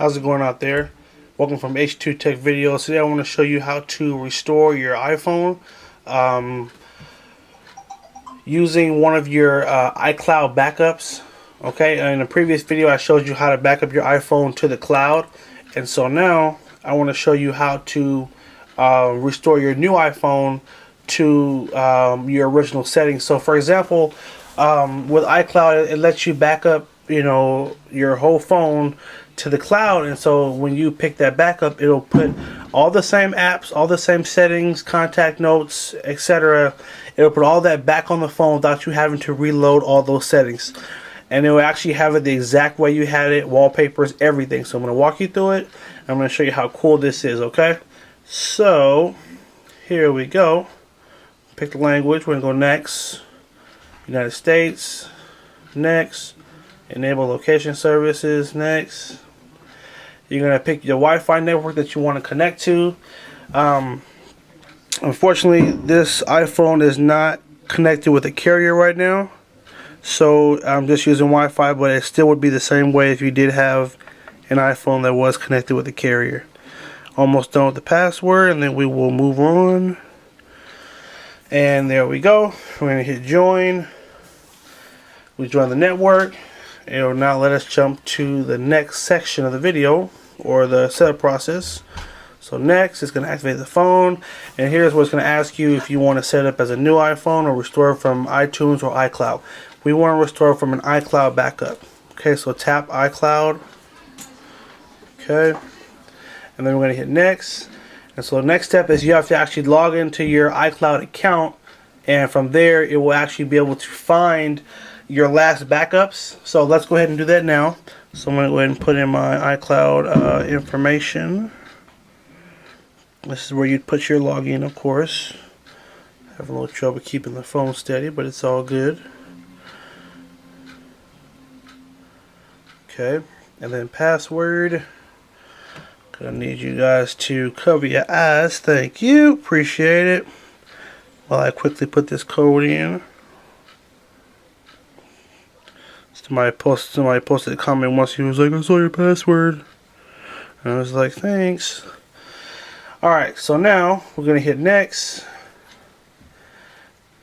How's it going out there? Welcome from H2 Tech Videos. Today I want to show you how to restore your iPhone using one of your iCloud backups. Okay, in the previous video I showed you how to back up your iPhone to the cloud, and so now I want to show you how to restore your new iPhone to your original settings. So for example, with iCloud it lets you back up your whole phone to the cloud, and so when you pick that backup, it'll put all the same apps, all the same settings, contact notes, etc. It'll put all that back on the phone without you having to reload all those settings, and it will actually have it the exact way you had it, wallpapers, everything. So I'm going to walk you through it. I'm going to show you how cool this is. Okay, so here we go. Pick the language. We're going to go next, United States, next, enable location services, next. You're going to pick your Wi-Fi network that you want to connect to. Unfortunately, this iPhone is not connected with a carrier right now, so I'm just using Wi-Fi, but it still would be the same way if you did have an iPhone that was connected with a carrier. Almost done with the password, and then we will move on. And there we go. We're going to hit join. We join the network. It will now let us jump to the next section of the video, or the setup process. So next, it's going to activate the phone, and here's what it's going to ask you if you want to set it up as a new iPhone or restore from iTunes or iCloud. We want to restore from an iCloud backup. Okay, so tap iCloud. Okay, and then we're going to hit next. And so the next step is you have to actually log into your iCloud account, and from there it will actually be able to find your last backups. So let's go ahead and do that now. So I'm going to go ahead and put in my iCloud information. This is where you'd put your login, of course. Having a little trouble keeping the phone steady, but it's all good. Okay, and then password. Gonna need you guys to cover your eyes. Thank you, appreciate it. While I quickly put this code in. Somebody posted a comment once. He was like, "I saw your password," and I was like, "Thanks." Alright, so now we're gonna hit next.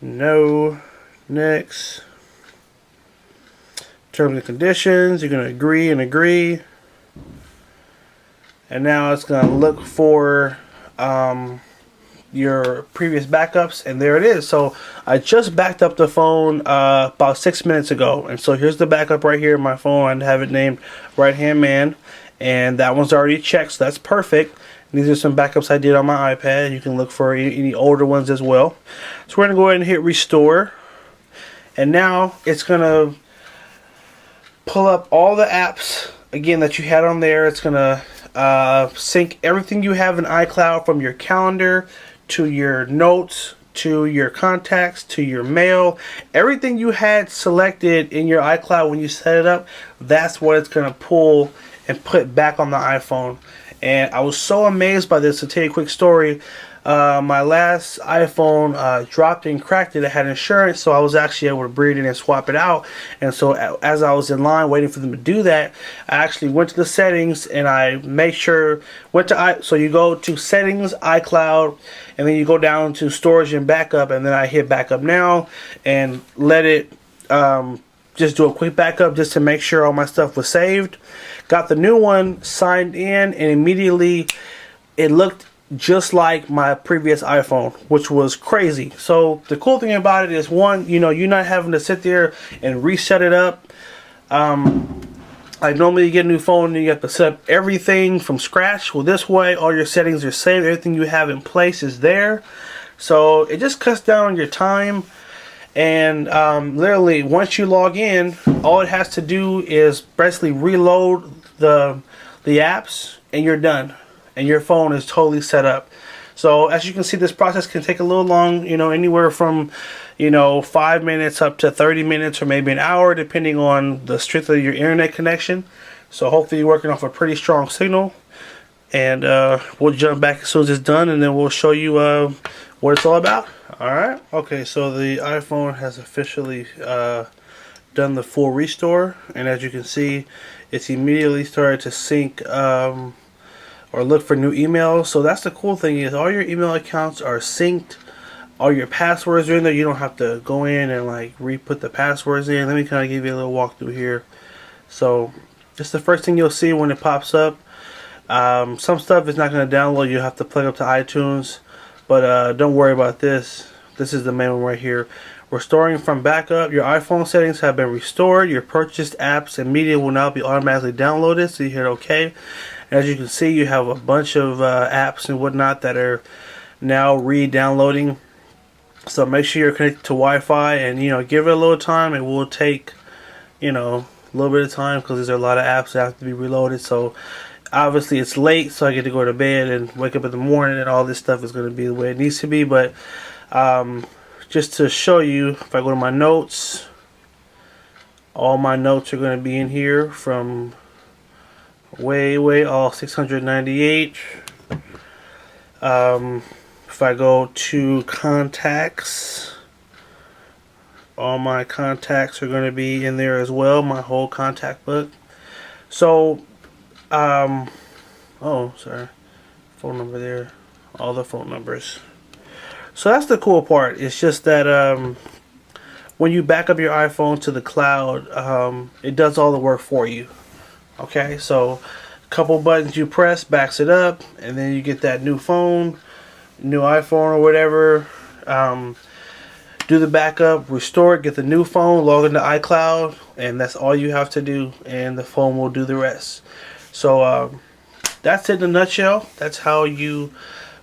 No, next. Terms and conditions. You're gonna agree and agree. And now it's gonna look for your previous backups, and there it is. So I just backed up the phone about 6 minutes ago, and so here's the backup right here in my phone. I have it named Right Hand Man, and that one's already checked, so that's perfect. And these are some backups I did on my iPad. You can look for any older ones as well. So we're gonna go ahead and hit restore, and now it's gonna pull up all the apps again that you had on there. It's gonna sync everything you have in iCloud, from your calendar to your notes to your contacts to your mail. Everything you had selected in your iCloud when you set it up, that's what it's going to pull and put back on the iPhone. And I was so amazed by this. To tell you a quick story, my last iPhone dropped and cracked it. It had insurance, so I was actually able to bring it in and swap it out. And so as I was in line waiting for them to do that, I actually went to the settings and I made sure, so you go to settings, iCloud, and then you go down to storage and backup, and then I hit backup now and let it just do a quick backup just to make sure all my stuff was saved. Got the new one, signed in, and immediately it looked just like my previous iPhone, which was crazy. So the cool thing about it is, one, you're not having to sit there and reset it up. Like normally you get a new phone and you have to set up everything from scratch. Well, this way all your settings are saved, everything you have in place is there. So it just cuts down on your time. And literally once you log in, all it has to do is basically reload the apps, and you're done, and your phone is totally set up. So as you can see, this process can take a little long, anywhere from 5 minutes up to 30 minutes, or maybe an hour, depending on the strength of your internet connection. So hopefully you're working off a pretty strong signal, and we'll jump back as soon as it's done, and then we'll show you what it's all about. Alright, okay, so the iPhone has officially done the full restore, and as you can see, it's immediately started to sync or look for new emails. So that's the cool thing, is all your email accounts are synced. All your passwords are in there. You don't have to go in and like re-put the passwords in. Let me kind of give you a little walkthrough here. So just the first thing you'll see when it pops up. Some stuff is not going to download. You have to plug up to iTunes, but don't worry about this. This is the main one right here. Restoring from backup. Your iPhone settings have been restored. Your purchased apps and media will now be automatically downloaded. So you hit OK. As you can see, you have a bunch of apps and whatnot that are now re-downloading. So make sure you're connected to Wi-Fi, and give it a little time. It will take a little bit of time because there's a lot of apps that have to be reloaded. So obviously it's late, so I get to go to bed and wake up in the morning, and all this stuff is going to be the way it needs to be. But just to show you, if I go to my notes, all my notes are going to be in here from way all 698. If I go to contacts, all my contacts are going to be in there as well, my whole contact book. So oh, sorry, phone number there, all the phone numbers. So that's the cool part. It's just that when you back up your iPhone to the cloud, it does all the work for you. Okay, so a couple buttons you press backs it up, and then you get that new phone, new iPhone or whatever. Do the backup, restore it, get the new phone, log into iCloud, and that's all you have to do, and the phone will do the rest. So that's it in a nutshell. That's how you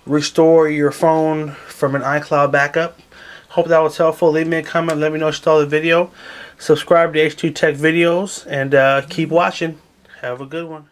restore your phone from an iCloud backup. Hope that was helpful. Leave me a comment, let me know what you thought of the video. Subscribe to H2 Tech videos, and keep watching. Have a good one.